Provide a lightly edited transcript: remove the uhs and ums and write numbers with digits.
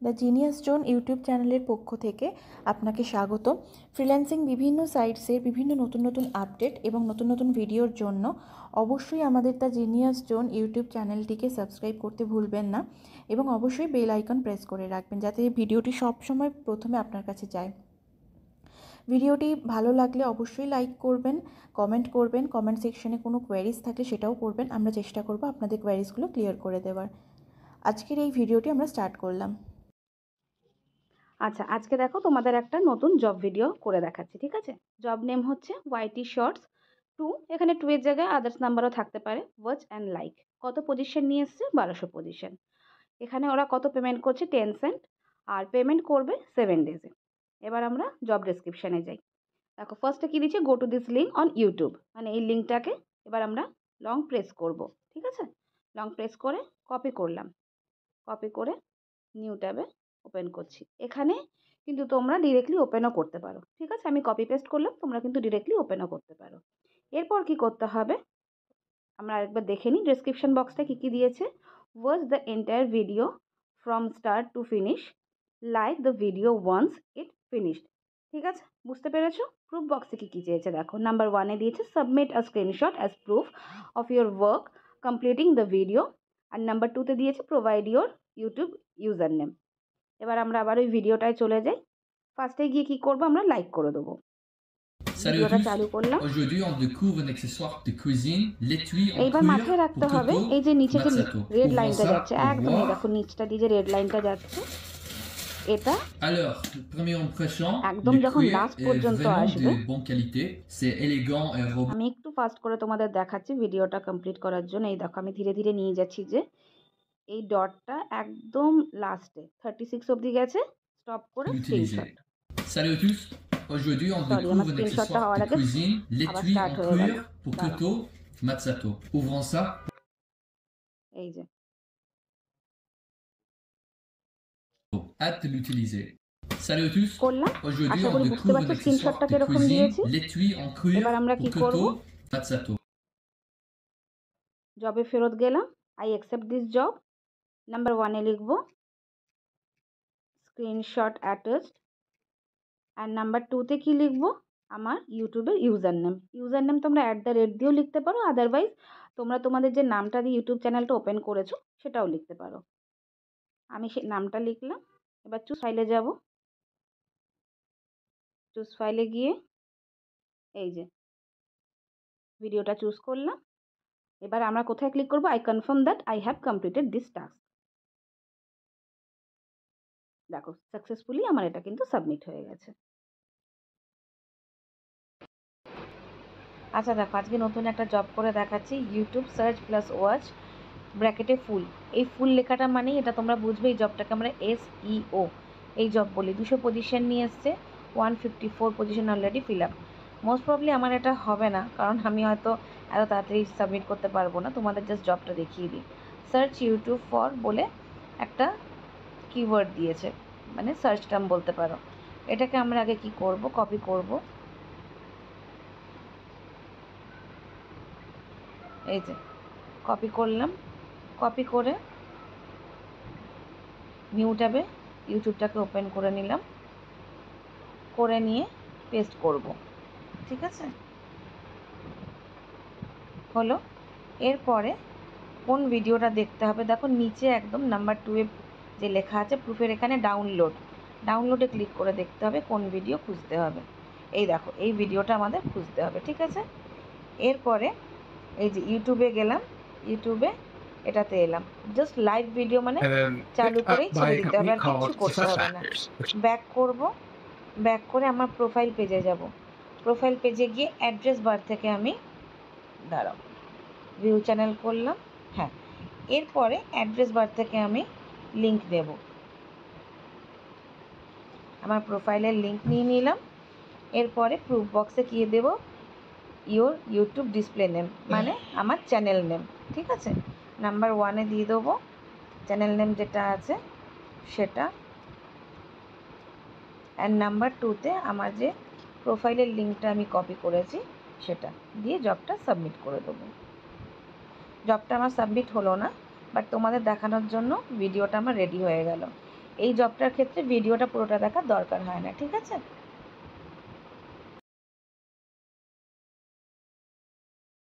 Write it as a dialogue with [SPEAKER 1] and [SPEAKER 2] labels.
[SPEAKER 1] The genius zone YouTube চ্যানেলের পক্ষ থেকে আপনাকে স্বাগত। ফ্রিল্যান্সিং বিভিন্ন সাইটসের বিভিন্ন নতুন নতুন আপডেট এবং নতুন নতুন ভিডিওর জন্য অবশ্যই আমাদের দ্য জিনিয়াস জোন ইউটিউব চ্যানেলটিকে সাবস্ক্রাইব করতে ভুলবেন না এবং অবশ্যই বেল আইকন প্রেস করে রাখবেন যাতে এই ভিডিওটি সবসময় প্রথমে আপনার কাছে যায়। ভিডিওটি ভালো লাগলে অবশ্যই লাইক করবেন, কমেন্ট সেকশনে কোনো কোয়েরিজ থাকলে সেটাও করবেন। আমরা চেষ্টা করব আপনাদের কোয়েরিজগুলো ক্লিয়ার করে দেওয়ার। আজকের এই ভিডিওটি আমরা স্টার্ট করলাম।
[SPEAKER 2] আচ্ছা, আজকে দেখো তোমাদের একটা নতুন জব ভিডিও করে দেখাচ্ছি। ঠিক আছে, জব নেম হচ্ছে ওয়াইটি শর্টস 2। এখানে 2 এর জায়গায় আদার্স নাম্বারও থাকতে পারে। Watch and like. কত পজিশন নিয়ে এসছে? 1200 পজিশন। এখানে ওরা কত পেমেন্ট করছে? 10 সেন্ট, আর পেমেন্ট করবে 7 ডেজে। এবার আমরা জব ডেসক্রিপশানে যাই। দেখো ফার্স্টে কী দিচ্ছে? Go to this link on YouTube, মানে এই লিঙ্কটাকে এবার আমরা লং প্রেস করব। ঠিক আছে, লং প্রেস করে কপি করলাম, কপি করে নিউ ট্যাবে ওপেন করছি। এখানে কিন্তু তোমরা ডিরেক্টলি ওপেনও করতে পারো। ঠিক আছে, আমি কপি পেস্ট করলাম, তোমরা কিন্তু ডিরেক্টলি ওপেনও করতে পারো। এরপর কি করতে হবে আমরা আরেকবার দেখে নিই ডেসক্রিপশন বক্সটা কী কী দিয়েছে। Watch the entire video from start to finish, like the video once it finished. ঠিক আছে, বুঝতে পেরেছো? প্রুফ বক্সে কী কী চেয়েছে দেখো। নাম্বার 1-এ দিয়েছে submit a screenshot as proof of your work completing the video, আর নাম্বার 2-তে দিয়েছে provide your YouTube username. এবার আমরা আবার ওই ভিডিওটায় চলে যাই। ফার্স্টে গিয়ে কি করব? আমরা লাইক করে দেবো। ভিডিওটা চালু করলাম।
[SPEAKER 3] Aujourd'hui, on découvre un accessoire de cuisine, l'étui en
[SPEAKER 2] এইবার
[SPEAKER 3] cuir
[SPEAKER 2] মাথায় রাখতে
[SPEAKER 3] pour
[SPEAKER 2] হবে
[SPEAKER 3] Toto
[SPEAKER 2] এই যে নিচে যে
[SPEAKER 3] Mazzato.
[SPEAKER 2] রেড
[SPEAKER 3] Ouvrons
[SPEAKER 2] লাইনটা
[SPEAKER 3] ça
[SPEAKER 2] যাচ্ছে,
[SPEAKER 3] pour
[SPEAKER 2] একদম এই
[SPEAKER 3] voir.
[SPEAKER 2] দেখো নিচটা দিয়ে যে রেড লাইনটা যাচ্ছে, এটা
[SPEAKER 3] Alors, première impression,
[SPEAKER 2] একদম
[SPEAKER 3] le
[SPEAKER 2] যখন
[SPEAKER 3] cuir
[SPEAKER 2] লাস্ট
[SPEAKER 3] est
[SPEAKER 2] পর্যন্ত
[SPEAKER 3] vraiment
[SPEAKER 2] আসবে।
[SPEAKER 3] de bonne qualité. C'est élégant et robust.
[SPEAKER 2] আমি একটু ফাস্ট করে তোমাদের দেখাচ্ছি ভিডিওটা কমপ্লিট করার জন্য। এই দেখো আমি ধীরে ধীরে নিয়ে যাচ্ছি যে এই ডটটা একদম লাস্টে 36 অবধি গেছে, স্টপ করে screenshot.
[SPEAKER 3] Salut à tous. Aujourd'hui, on
[SPEAKER 2] sorry, আমার
[SPEAKER 3] découvre un
[SPEAKER 2] স্ক্রিনশটটা
[SPEAKER 3] accessoire
[SPEAKER 2] হওয়ার
[SPEAKER 3] de
[SPEAKER 2] আগে
[SPEAKER 3] cuisine,
[SPEAKER 2] আবার
[SPEAKER 3] l'étui
[SPEAKER 2] স্টার্ট
[SPEAKER 3] en
[SPEAKER 2] হয়ে গেল।
[SPEAKER 3] cuir pour
[SPEAKER 2] দাঁড়াও,
[SPEAKER 3] Toto Mazzato. Ouvrons ça.
[SPEAKER 2] এই যে
[SPEAKER 3] Hâte de l'utiliser. Salut à tous.
[SPEAKER 2] করলাম।
[SPEAKER 3] Aujourd'hui,
[SPEAKER 2] আশা
[SPEAKER 3] on
[SPEAKER 2] করি বুঝতে
[SPEAKER 3] découvre un
[SPEAKER 2] পারছো
[SPEAKER 3] accessoire
[SPEAKER 2] স্ক্রিনশটটা
[SPEAKER 3] de
[SPEAKER 2] কিরকম
[SPEAKER 3] cuisine,
[SPEAKER 2] দিয়েছি।
[SPEAKER 3] l'étui en cuir
[SPEAKER 2] এবার আমরা কি
[SPEAKER 3] pour
[SPEAKER 2] করব?
[SPEAKER 3] Toto Mazzato.
[SPEAKER 2] জবে ফেরত গেলাম। I accept this job. Number 1-এ লিখব স্ক্রিনশট অ্যাটাচড, আর নাম্বার 2-তে কি লিখব? আমার ইউটিউবের ইউজার নেম তোমরা @ দিয়েও লিখতে পারো, আদারওয়াইজ তোমরা তোমাদের যে নামটা দিয়ে ইউটিউব চ্যানেলটা ওপেন করেছো সেটাও লিখতে পারো। আমি সেই নামটা লিখলাম। এবার চুজ ফাইলে যাব। চুজ ফাইলে গিয়ে এই যে ভিডিওটা চুজ করলাম। এবার আমরা কোথায় ক্লিক করব? I confirm that I have completed this task. দেখো সাকসেসফুলি আমার এটা কিন্তু সাবমিট হয়ে গেছে। আচ্ছা দেখো আজকে নতুন একটা জব করে দেখাচ্ছি। ইউটিউব সার্চ প্লাস ওয়াচ ব্র্যাকেটে ফুল। এই ফুল লেখাটা মানেই এটা তোমরা বুঝবে এই জবটাকে আমরা SEO এই জব বলি। 200 পজিশন নিয়ে এসছে, 154 position already fill up. Most probably আমার এটা হবে না, কারণ আমি হয়তো এত তাড়াতাড়ি সাবমিট করতে পারবো না। তোমাদের জাস্ট জবটা দেখিয়ে দিই। সার্চ ইউটিউব ফর বলে একটা কিওয়ার্ড দিয়েছে, মানে সার্চ টার্ম বলতে পারো। এটাকে আমরা আগে কি করব? কপি করব। এই যে কপি করলাম, কপি করে নিউ ট্যাবে ইউটিউবটাকে ওপেন করে নিলাম, করে নিয়ে পেস্ট করব। ঠিক আছে, হলো। এরপরে কোন ভিডিওটা দেখতে হবে দেখো নিচে একদম নাম্বার 2-এ যে লেখা আছে প্রুফের এখানে ডাউনলোডে ক্লিক করে দেখতে হবে কোন ভিডিও খুঁজতে হবে। এই দেখো এই ভিডিওটা আমাদের খুঁজতে হবে। ঠিক আছে, এরপরে এই যে ইউটিউবে গেলাম, ইউটিউবে এটাতে এলাম। জাস্ট লাইভ ভিডিও মানে চালু করেই ছেড়ে দিতে হবে, আর কিচ্ছু করতে হবে না। ব্যাক করব, ব্যাক করে আমার প্রোফাইল পেজে যাব। প্রোফাইল পেজে গিয়ে অ্যাড্রেস বার থেকে আমি দাঁড়াও ভিউ চ্যানেল করলাম। হ্যাঁ, এরপরে অ্যাড্রেস বার থেকে আমি লিঙ্ক দেব। আমার প্রোফাইলের লিঙ্ক নিয়ে নিলাম। এরপরে প্রুফ বক্সে কি দেব? ইওর ইউটিউব ডিসপ্লে নেম, মানে আমার চ্যানেল নেম। ঠিক আছে, নাম্বার 1-এ দিয়ে দেবো চ্যানেল নেম যেটা আছে সেটা, অ্যান্ড নাম্বার 2-তে আমার যে প্রোফাইলের লিঙ্কটা আমি কপি করেছি সেটা দিয়ে জবটা সাবমিট করে দেবো। জবটা আমার সাবমিট হলো না, বাট তোমাদের দেখানোর জন্য ভিডিওটা আমার রেডি হয়ে গেল। এই জবটার ক্ষেত্রে ভিডিওটা পুরোটা দেখার দরকার হয় না, ঠিক আছে?